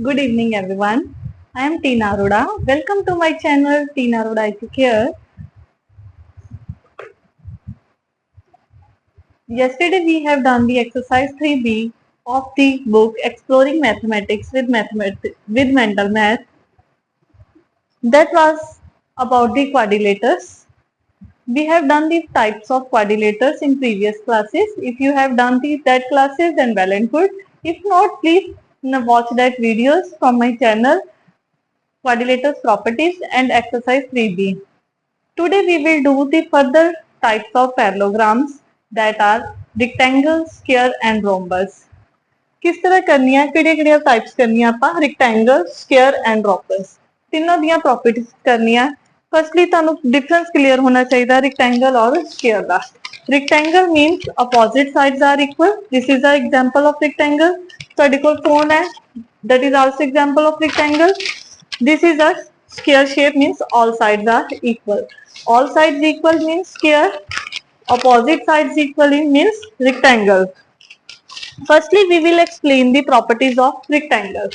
Good evening, everyone. I am Tina Arora. Welcome to my channel, Tina Arora IQ Care. Yesterday, we have done the exercise 3B of the book Exploring Mathematics with Mental Math. That was about the quadrilaters. We have done the types of quadrilaters in previous classes. If you have done that classes, then well and good. If not, please watch that videos from my channel, Quadrilaters Properties and Exercise 3B. Today we will do the further types of parallelograms that are rectangle, square and rhombus. किस तरह करनी है, किहड़ियां types करनी है आपां rectangle, square and rhombus. तीनों दियां properties करनी है. फर्स्टली तुहानू डिफरेंस क्लियर होना चाहिए rectangle और square दा. Rectangle means opposite sides are equal. This is an example of rectangle. तुहाडे कोल phone है, that is also example of rectangle. This is a square shape, means all sides are equal. All sides equal means square. Opposite sides equal means rectangle. Firstly, we will explain the properties of rectangle.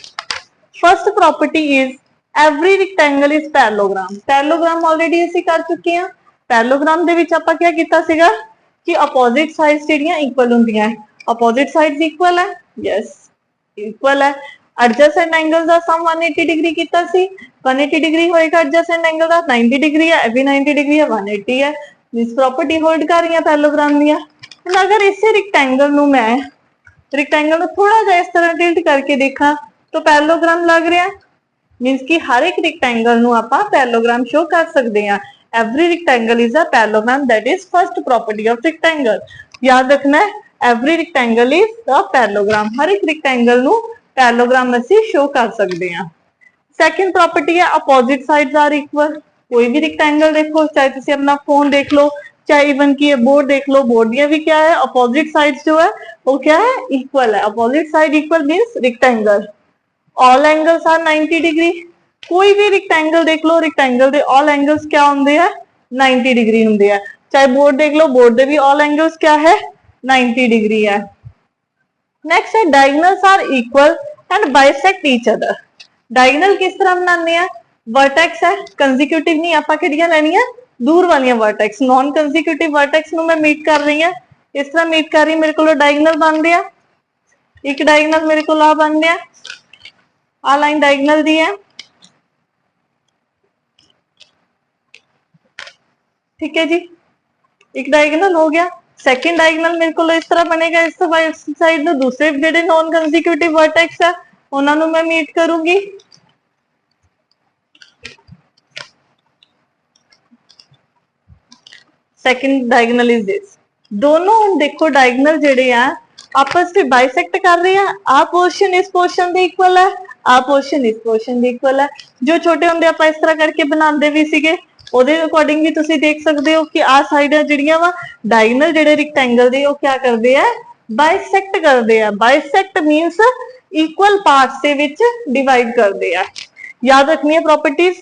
First property is every rectangle is parallelogram. Parallelogram already ਅਸੀਂ ਕਰ ਚੁੱਕੇ ਹਾਂ. Parallelogram ਦੇ ਵਿੱਚ ਆਪਾਂ ਕੀ ਕੀਤਾ ਸੀਗਾ ਕਿ opposite sides ਜਿਹੜੀਆਂ equal ਹੁੰਦੀਆਂ ਹੈ. Opposite sides equal ਹੈ? Yes, equal ਹੈ. Adjacent angles ਦਾ sum 180 degree ਕੀਤਾ ਸੀ. 180 degree ਹੋਏਗਾ adjacent angle ਦਾ, 90 degree ਹੈ, ਇਹ ਵੀ 90 degree ਹੈ, 180 ਹੈ. This property hold कर रही है parallelogram दियां. ਹੁਣ अगर इसे rectangle ਨੂੰ मैं rectangle ਨੂੰ थोड़ा ਜਿਹਾ ਇਸ ਤਰ੍ਹਾਂ tilt करके देखा तो parallelogram लग रहा है. मींस कि हर एक rectangle ਨੂੰ ਆਪਾਂ parallelogram show कर सकते हैं. Every rectangle is a parallelogram. That is first property of rectangle. याद रखना है, every rectangle is a parallelogram. हर एक rectangle ਨੂੰ parallelogram ਅਸੀਂ show कर सकते हैं. Second property है opposite sides are equal. कोई भी rectangle देखो, चाहे तुसी अपना फोन देख लो, चाहे इवन की बोर्ड देख लो, बोर्ड दियां भी क्या है, opposite sides जो है वो क्या है, equal है. Opposite side equal means rectangle. All angles are 90 degree. कोई भी rectangle देख लो, rectangle दे all angles क्या होंगे है, 90 degree होंगे है. चाहे बोर्ड देख लो, बोर्ड दे भी all angles क्या है, 90 degree है. Next है diagonals are equal and bisect each other. Diagonal किस तरह बनाने हैं, वर्टेक्स है, कंसेक्यूटिव नहीं, आप किहड़ियां लेनियां, दूर वालियां वर्टेक्स. नॉन कंसेक्यूटिव वर्टेक्स नु मैं मीट कर रही हूं, इस तरह मीट कर रही, मेरे को डायगोनल बन रहा. एक डायगोनल मेरे को आ बन रहा, आ लाइन डायगोनल दी है. ठीक है जी, एक डायगोनल हो गया. सेकंड डायगोनल मेरे को इस तरह बनेगा, इस साइड में दूसरे जेडे नॉन कंसेक्यूटिव वर्टेक्स है उन्होंने मैं मीट करूंगी. Second diagonal is this. दोनों देखो डायगोनल जेडे हैं आपस में बाइसेक्ट कर रहे हैं. आ पोर्शन इस पोर्शन दे इक्वल है, आ पोर्शन इस पोर्शन दे इक्वल है. जो छोटे होंदे आप इस तरह करके बनाते भी सीगे, ਉਹਦੇ ਅਕੋਰਡਿੰਗ ਵੀ ਤੁਸੀਂ ਦੇਖ ਸਕਦੇ ਹੋ ਕਿ ਆ ਸਾਈਡ ਜਿਹੜੀਆਂ ਵਾ ਡਾਇਗੋਨਲ ਜਿਹੜੇ ਰੈਕਟੈਂਗਲ ਦੇ ਉਹ ਕੀ ਕਰਦੇ ਆ, ਬਾਈਸੈਕਟ ਕਰਦੇ ਆ. ਬਾਈਸੈਕਟ ਮੀਨਸ ਇਕੁਅਲ ਪਾਰਟਸ ਦੇ ਵਿੱਚ ਡਿਵਾਈਡ ਕਰਦੇ ਆ. याद रखनी है प्रॉपर्टीज.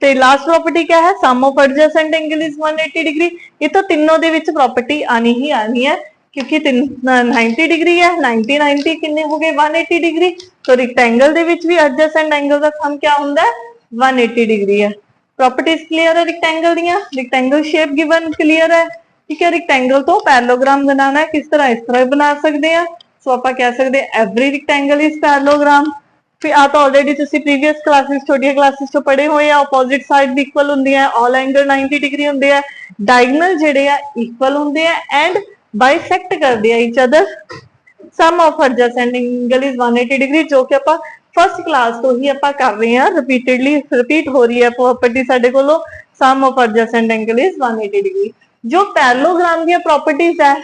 ਤੇ ਲਾਸਟ ਪ੍ਰੋਪਰਟੀ क्या है, sum of adjacent angle is 180 degree. ये तो तीनों ਦੇ ਵਿੱਚ प्रॉपर्टी आनी ही आनी है क्योंकि 90 डिग्री है. 90 90 कितने हो गए, 180 डिग्री. तो रेक्टेंगल ਦੇ ਵਿੱਚ ਵੀ एडजेसेंट एंगल ਦਾ सम क्या ਹੁੰਦਾ है, 180 डिग्री है. प्रॉपर्टीज क्लियर है रेक्टेंगल दियां. रेक्टेंगल शेप गिवन क्लियर है. ठीक है, रेक्टेंगल तो पैरेललोग्राम बनाना है, किस तरह, इस तरह बना सकते हैं. सो आप कह सकते हैं एवरी रेक्टेंगल इज पैरेललोग्राम. फिर आ तो ऑलरेडी तुसी प्रीवियस क्लासेस, छोटिया क्लासेस चो पढ़े हुए हैं. ऑपोजिट साइड इक्वल होंदी है, ऑल एंगल 90 डिग्री होंदे हैं, डायगोनल जेडे आ इक्वल होंदे हैं एंड बाइसेक्ट करदे हैं each other. Sum of adjacent angle is 180 degree, जो कि आप फर्स्ट क्लास तो ही आप कर रहे हैं, रिपीटेडली रिपीट हो रही है प्रॉपर्टी साडे कोलों. Sum of adjacent angle is 180 degree. जो पैरेललोग्राम दी प्रॉपर्टीज है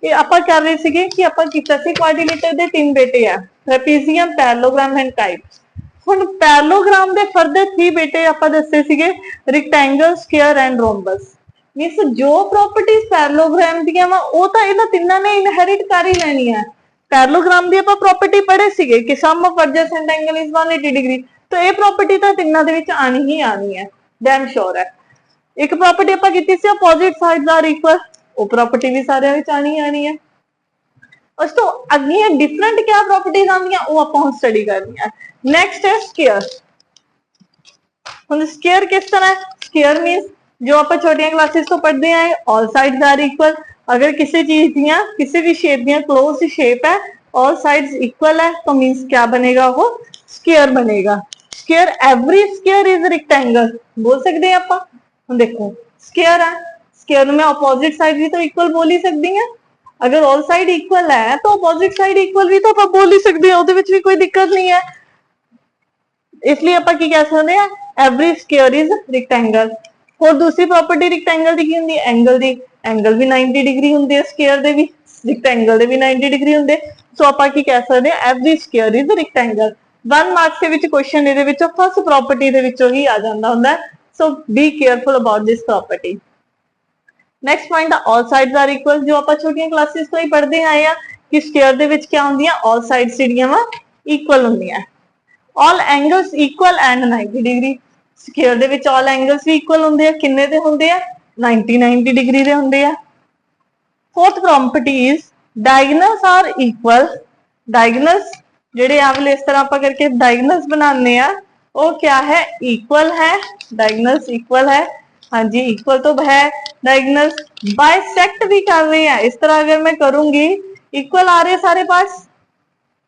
ये आप कर रहे थे कि आप क्वाड्रिलेटर दे तीन बेटे है, ट्रेपीजियम, पैरेललोग्राम एंड टाइप्स. हुण पैरेललोग्राम दे फर्दर 3 बेटे आप दसे सीगे, rectangle, square and rhombus. Means जो प्रॉपर्टीज पैरेललोग्राम दियां वा वो तो इन्हां तिन्नां ने इनहेरिट कर ही लेनी है. पैरेललोग्राम दी आपां प्रॉपर्टी पढ़े सीगे कि sum of adjacent angle is 180 degree. तो ये प्रॉपर्टी तो तिन्नां दे विच आनी ही आनी है, डैम श्योर है. एक प्रॉपर्टी आपां कीती सी अपोजिट साइड्स आर इक्वल, वो प्रॉपर्टी भी सारे विच आनी आनी है. उस तो अगे डिफरेंट क्या प्रॉपर्टीज आंदियां वो आपां हुण स्टडी करनी है। नेक्स्ट है स्केयर। हुण स्केयर किस तरह है? स्केयर मींस जो आप छोटियां क्लासेस तो पढ़ते आए ऑल साइड्स आर इक्वल। अगर किसी चीज दियां किसी भी शेप दियां क्लोज शेप है ऑल साइड्स इक्वल है तो मींस क्या बनेगा? वो स्केयर बनेगा। Square every square is rectangle बोल सकते हैं आपां। हुण देखो स्केयर है स्केयर में अपोजिट साइड भी तो इक्वल बोल ही सकती हैं। अगर ऑल साइड इक्वल है तो अपोजिट साइड इक्वल भी तो आप बोल ही सकते हैं, ਉਹਦੇ ਵਿੱਚ भी कोई दिक्कत नहीं है। इसलिए आप की कह सकते हैं एवरी स्केयर इज रेक्टेंगल। और दूसरी प्रॉपर्टी रेक्टेंगल की होंगी एंगल की। एंगल भी 90 डिग्री होंगे स्केयर के भी रेक्टेंगल के भी 90 डिग्री होंगे। सो आप की कह सकते हैं every square is rectangle. 1 marks के विच क्वेश्चन ये फर्स्ट प्रॉपर्टी ही आ जाता होंगे। So be careful about this property. Next point all sides are equal जो आप छोटियां क्लासेस तो ही पढ़ते आए हैं कि स्केयर दे विच क्या होंदियां ऑल साइड्स जिहड़ियां वा इक्वल होंदियां। All angles equal and 90 degree. Square दे विच ऑल एंगल्स भी इक्वल होंदे हैं। किन्ने दे होंदे हैं? 90 डिग्री दे होंदे हैं। Fourth property is diagonals are equal. Diagonals जिहड़े आ वाले इस तरह आप करके डायगोनल्स बनाने आ वो क्या है? इक्वल है। डायगोनल्स इक्वल है। हाँ जी इक्वल तो है। डायगोनल्स बाइसेक्ट भी कर रहे हैं। इस तरह अगर मैं करूंगी इक्वल आ रहे सारे पास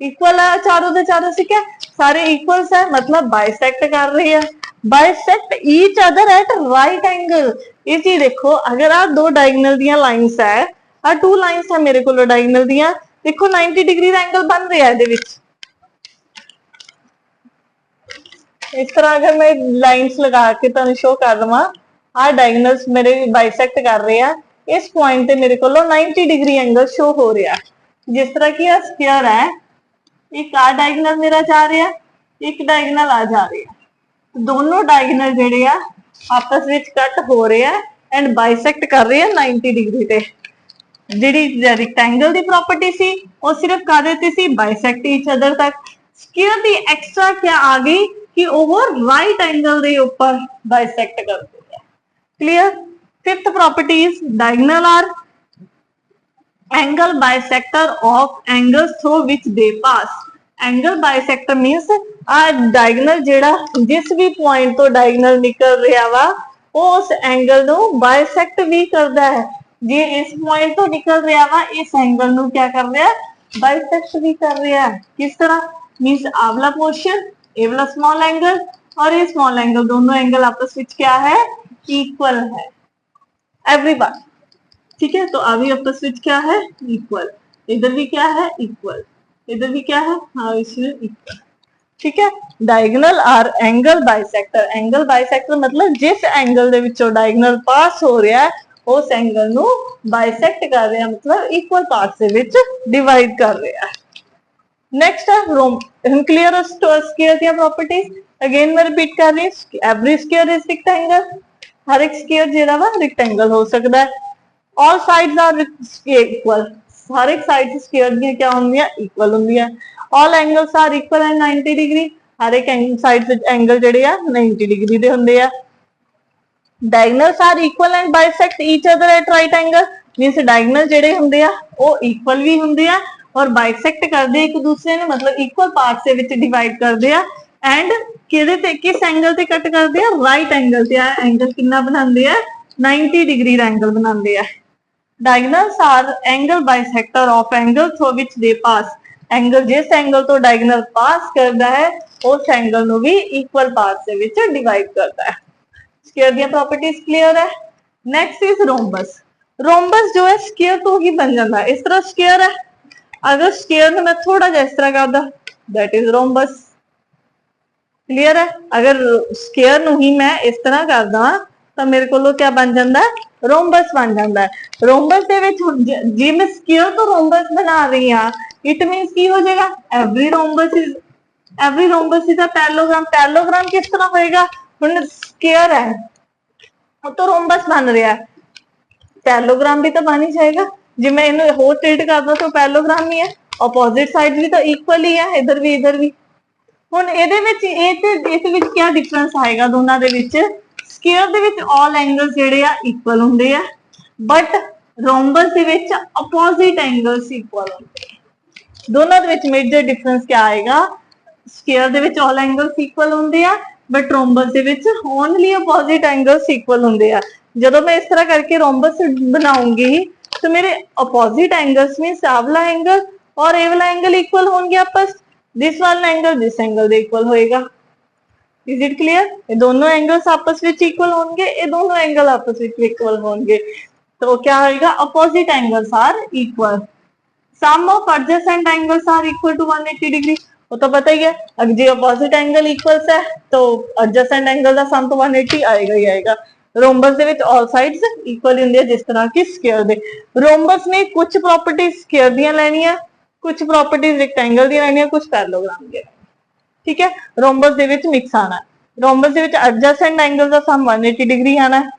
इक्वल है चारों के चारों से क्या सारे इक्वल्स है मतलब बाइसेक्ट कर रहे हैं। Bisect each other at right angle. ये चीज देखो अगर आ दो डायगोनल दियां लाइंस है आ टू लाइंस है मेरे को डायगोनल दियां देखो 90 डिग्री का एंगल बन रहा है इस तरह अगर मैं लाइंस लगा के तुहानू शो कर दवा आ डायगोनल्स मेरे बाइसेक्ट कर रहे हैं इस पॉइंट पे मेरे को 90 डिग्री एंगल शो हो रहा है। जिस तरह की स्क्वायर है एक आ डायगोनल मेरा जा रहा है एक डायगोनल आ जा रहा है दोनों डायगोनल जेडे आ आपस में कट हो रहे हैं एंड बाइसेक्ट कर रहे हैं 90 डिग्री पे। जी रेक्टेंगल की प्रॉपर्टी सी वो सिर्फ कर देती सी बाइसेक्ट ईच अदर तक। स्क्वायर की एक्स्ट्रा क्या आ गई कि वो राइट एंगल के ऊपर बाइसेक्ट करते हैं। Clear. Fifth property is diagonal are angle bisector of angles through which they pass. Angle bisector means आ डायगोनल जेड़ा जिस भी पॉइंट तो डायगोनल निकल रहा वा वो उस एंगल नु बाइसेक्ट भी करता है। जे इस पॉइंट तो निकल रहा वा इस एंगल नु क्या कर रहा है बाइसेक्ट भी कर रहा है। किस तरह मींस आवला पोर्शन ए वाला स्मॉल एंगल और ये स्मॉल एंगल दोनों एंगल आपस में क्या है इक्वल है। एवरी बार ठीक है तो अभी आपस में क्या है इक्वल। इधर भी क्या है इक्वल इधर भी क्या है हाँ इसमें इक्वल। ठीक है। Diagonal are angle bisector. Angle bisector मतलब जिस एंगल दे विचों डायगोनल पास हो रहा है उस एंगल नु बाइसेक्ट कर रहा है मतलब इक्वल पार्ट्स दे विच डिवाइड कर रहा है। नेक्स्ट है रोम क्लियर स्क्वायर दी प्रॉपर्टीज। अगेन मैं रिपीट कर रही हूं एवरी स्क्वायर इज रेक्टेंगल। हर एक स्क्वायर जेड़ा वा रेक्टेंगल हो सकता है। All sides are equal. हर एक साइड स्क्वायर दी क्या होंदियां इक्वल होंदियां। All angles are equal and 90 degree. हर एक साइड एंगल जेड़े आ 90 डिग्री दे होंदे आ। Diagonals are equal and bisect each other at right angle means diagonal जेड़े होंदे आ वो इक्वल भी होंदे आ और बाइसेक्ट करदे एक दूसरे ने मतलब इक्वल पार्ट्स दे विच डिवाइड करदे आ एंड किदे ते किस एंगल ते कट करदे आ राइट एंगल ते। आ एंगल कितना बनांदे आ 90 डिग्री दा एंगल बनांदे आ। Diagonals are angle bisector of angle through which they pass. Angle जिस एंगल तो डायगोनल पास करता है उस एंगल नु भी इक्वल पार्ट्स दे विच डिवाइड करता है। स्क्वायर दी प्रॉपर्टीज क्लियर है। Next is rhombus. रोम्बस जो है स्क्वायर तो ही बन जाता है। इस तरह स्क्वायर है अगर स्क्वायर में मैं थोड़ा जा इस तरह करदा दैट इज रोम्बस। क्लियर है। अगर स्क्वायर नु ही मैं इस तरह करदा तो मेरे को क्या बन जाता है रोम्बस बन जाता है। रोम्बस दे विच जे मैं स्क्वायर तो रोम्बस बना रही हां इट मींस की हो जाएगा every rhombus is a parallelogram. Parallelogram किस तरह होएगा हुन स्क्वायर है तो रोम्बस बन रहा है पैरेललोग्राम भी तो बन ही जाएगा। जे मैं इन्हें होर टिल्ट करदा तो पैरेललोग्राम ही है। अपोजिट साइड भी तो इक्वल ही है इधर भी हुन इहदे विच इस विच क्या डिफरेंस आएगा दोनों दे विच। स्क्वायर दे विच ऑल एंगल्स जेडे आ इक्वल हुंदे आ बट रोम्बस दे विच अपोजिट एंगल्स इक्वल हुंदे आ। दोनों दे विच मेजर डिफरेंस क्या आएगा, स्केयर दे विच ऑल एंगल्स इक्वल होंदे आ, बट रोम्बस दे विच ओनली अपोजिट एंगल्स इक्वल होंदे आ। जदों मैं इस तरह करके रोम्बस बनाऊंगी तो मेरे अपोजिट एंगल्स मींस आ वाला एंगल और ए वाला एंगल इक्वल होंगे आपस, दिस वाला एंगल दिस एंगल दे इक्वल होएगा। Is it clear? ये दोनों एंगल्स आपस में इक्वल होंगे, ये दोनों एंगल आपस में इक्वल होंगे, तो क्या होएगा, opposite angles are equal. Sum of adjacent angles are equal to 180 degree, वो तो पता ही है, अगर जो अपोजिट एंगल इक्वल्स है तो एडजेसेंट एंगल का सम तो 180 आएगा ही आएगा। रोम्बस दे विच ऑल साइड्स इक्वल होंगे, जिस तरह की स्क्वायर दे। रोम्बस ने कुछ प्रॉपर्टीज स्क्वायर दी लेनी है, कुछ प्रॉपर्टीज रेक्टेंगल दी लेनी है, कुछ पैरेललोग्राम दी, ठीक है। रोम्बस दे विच मिक्स आना है, रोम्बस दे विच एडजेसेंट एंगल का सम 180 डिग्री आना है।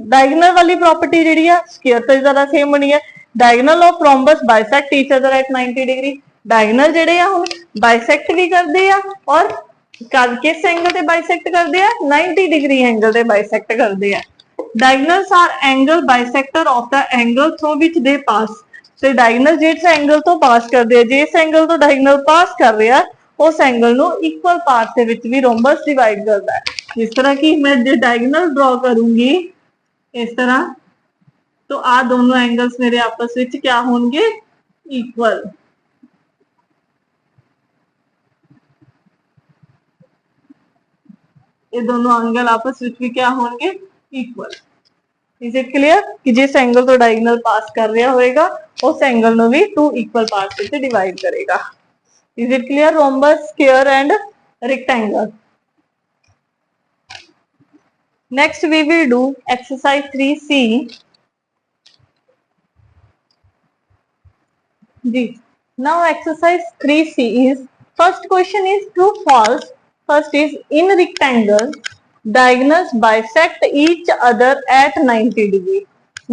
डायगोनल वाली प्रॉपर्टी जी है स्क्वायर तो ज्यादा सेम होनी है, diagonal of rhombus bisect each other eight 90 degree. Diagonal जेडे आ हुण बाइसेक्ट भी करदे आ और किस एंगल ते बाइसेक्ट करदे आ, 90 डिग्री एंगल ते बाइसेक्ट करदे आ। Diagonals are angle bisector of the angle through which they pass. तो डायगोनल जिस एंगल तो पास करदे आ, जिस एंगल तो डायगोनल पास कर रहा है उस एंगल नो इक्वल पार्ट्स दे विच भी रोम्बस डिवाइड करता है। जिस तरह की मैं जो डायगोनल ड्रॉ करूंगी इस तरह, तो आ दोनों एंगल्स मेरे आपस में क्या होंगे, इक्वल। ये दोनों एंगल आपस में भी क्या होंगे, इक्वल। इज इट क्लियर कि जिस एंगल तो डायगोनल पास कर रहा होएगा उस एंगल नो भी टू इक्वल पार्ट्स में डिवाइड करेगा। Is it clear? Rhombus, square and rectangle. Next we will do exercise 3C जी। Now exercise 3C is, first question is true false. First is in rectangle diagonals bisect each other at 90 degree।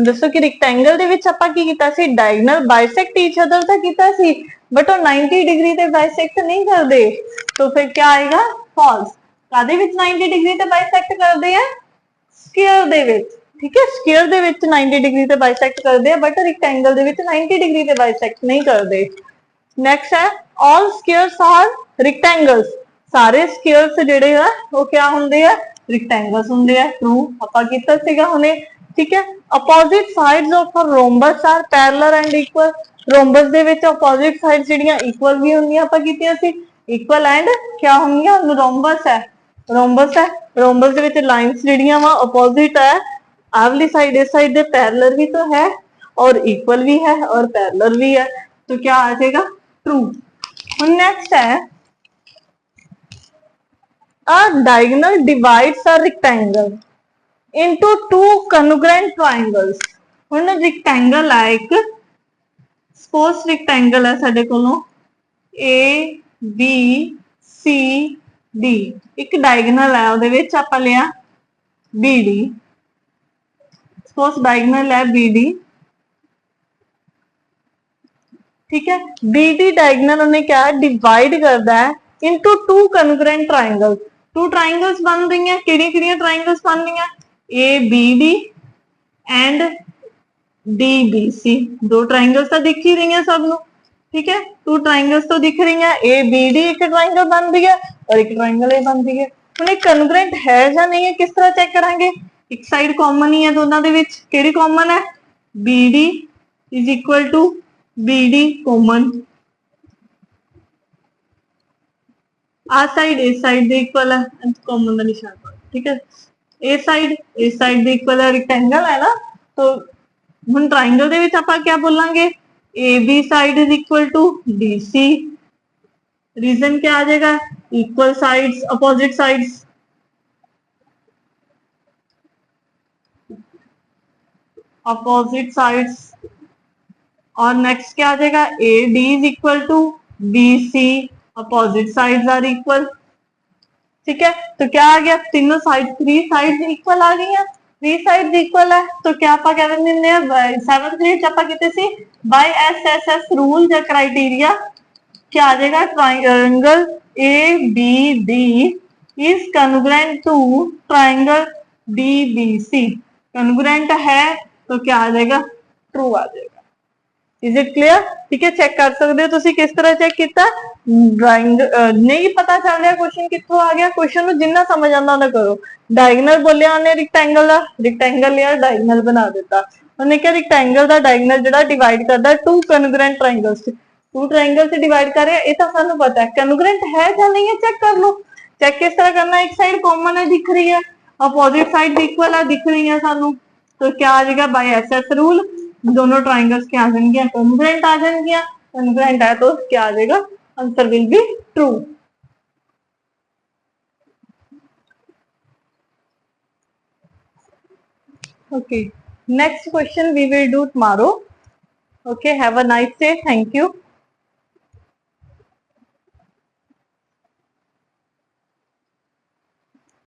दसो कि rectangle ਦੇ ਵਿੱਚ ਆਪਾਂ ਕੀ ਕੀਤਾ ਸੀ, diagonal bisect each other ਤਾਂ ਕੀਤਾ ਸੀ but ਉਹ 90 डिग्री ਤੇ bisect नहीं ਕਰਦੇ, तो फिर क्या आएगा, false। ਕਾਦੇ ਵਿੱਚ 90 डिग्री ਤੇ bisect ਕਰਦੇ ਆ, स्क्वायर ਦੇ ਵਿੱਚ, ठीक है। स्क्वायर ਦੇ ਵਿੱਚ 90 डिग्री ਤੇ बाइसेक्ट करते हैं बट रेक्टेंगल ਦੇ ਵਿੱਚ 90 डिग्री ਤੇ बाइसेक्ट नहीं करते। नेक्स्ट है ऑल स्क्वायर्स आर रेक्टेंगल्स, सारे स्क्वायर्स ਜਿਹੜੇ ਆ ਉਹ क्या ਹੁੰਦੇ ਆ, रेक्टेंगल्स ਹੁੰਦੇ ਆ। ट्रू ਆਪਾਂ ਕੀਤਾ ਸੀਗਾ ਹੁਣੇ, ठीक है। Opposite sides of a rhombus are parallel and equal, rhombus ਦੇ ਵਿੱਚ अपोजिट साइड्स ਜਿਹੜੀਆਂ इक्वल भी ਹੁੰਦੀਆਂ ਆਪਾਂ ਕੀਤੀਆਂ ਸੀ, इक्वल एंड क्या होंगे, रोम्बस है, रोम्बस है। रोम्बस ਦੇ ਵਿੱਚ लाइंस ਜਿਹੜੀਆਂ ਵਾ अपोजिट है, आगली साइड इस साइड दे पैरेलल भी तो है और इक्वल भी है और पैरेलल भी है, तो क्या आ जाएगा, ट्रू। नेक्स्ट है a diagonal divides a rectangle into two congruent triangles। ਹੁਣ rectangle है एक, suppose rectangle है साडे कोलों A B C D, एक diagonal है ਉਹਦੇ ਵਿੱਚ ਆਪਾਂ ਲਿਆ BD, suppose diagonal है BD, ठीक है। BD diagonal उन्हें क्या डिवाइड करता है into two congruent triangle. Two triangles बन रही हैं, किहड़ियां ट्राइंगल्स बन रही हैं, ABD एंड DBC। दो ट्राइंगल्स तो दिख ही रही हैं सब नु, ठीक है। टू ट्राइंगल्स तो दिख रही हैं, ABD एक ट्राइंगल बन रही है और एक ट्राइंगल ए बन रही है। हुण एक कन्ग्रेंट है या नहीं है किस तरह चेक करांगे, एक साइड कॉमन ही है दोनों दे विच, किहड़ी कॉमन है, BD is equal to BD common, आ साइड इस साइड दे इक्वल है, कॉमन का निशान, ठीक है। ए साइड इस साइड दे इक्वल है, रेक्टेंगल है ना, तो हुण ट्राइंगल दे विच आपां क्या बोलांगे, AB side is equal to BC। Reason क्या आ जाएगा, equal sides, opposite sides, opposite sides. और नेक्स्ट क्या आ जाएगा, AD is equal to BC, opposite sides are equal, ठीक है। तो क्या आ गया, तीनों साइड, थ्री साइड्स इक्वल आ गई हैं, थ्री साइड्स इक्वल है, तो क्या आप कह देंगे 7th ग्रेड आप किते सी बाय SSS रूल या क्राइटेरिया, क्या आ जाएगा, triangle ABD is congruent to triangle DBC। Congruent है तो क्या आ जाएगा, ट्रू आ जाएगा। Is it clear? ठीक है, चेक कर सकते हो तुसी किस तरह चेक किया। ड्राइंग नहीं पता चल रहा क्वेश्चन कित्थों आ गया, क्वेश्चन नु जिन्ना समझ आंदा उन्ना करो। डायगनल बोलिया उन्हें रिक्टेंगल दा, रिक्टेंगल लिया डायगनल बना दिता। उन्हें क्या रिक्टेंगल दा डायगनल जिहड़ा डिवाइड करदा two congruent triangles, two triangle से डिवाइड कर रहे हैं, ये तो सानू पता है। कॉन्ग्रुएंट है या नहीं है चेक कर लो। चेक किस तरह करना, एक साइड कॉमन है दिख रही है, अपोजिट साइड इक्वल है दिख रही है सानू, तो क्या आ जाएगा बाय एसएस रूल, दोनों ट्रायंगल्स क्या आ जाएंगे कॉन्ग्रुएंट आ जाएंगे। कॉन्ग्रुएंट है तो क्या आ जाएगा, answer will be true. Okay, next question we will do tomorrow. Okay, have a nice day. Thank you.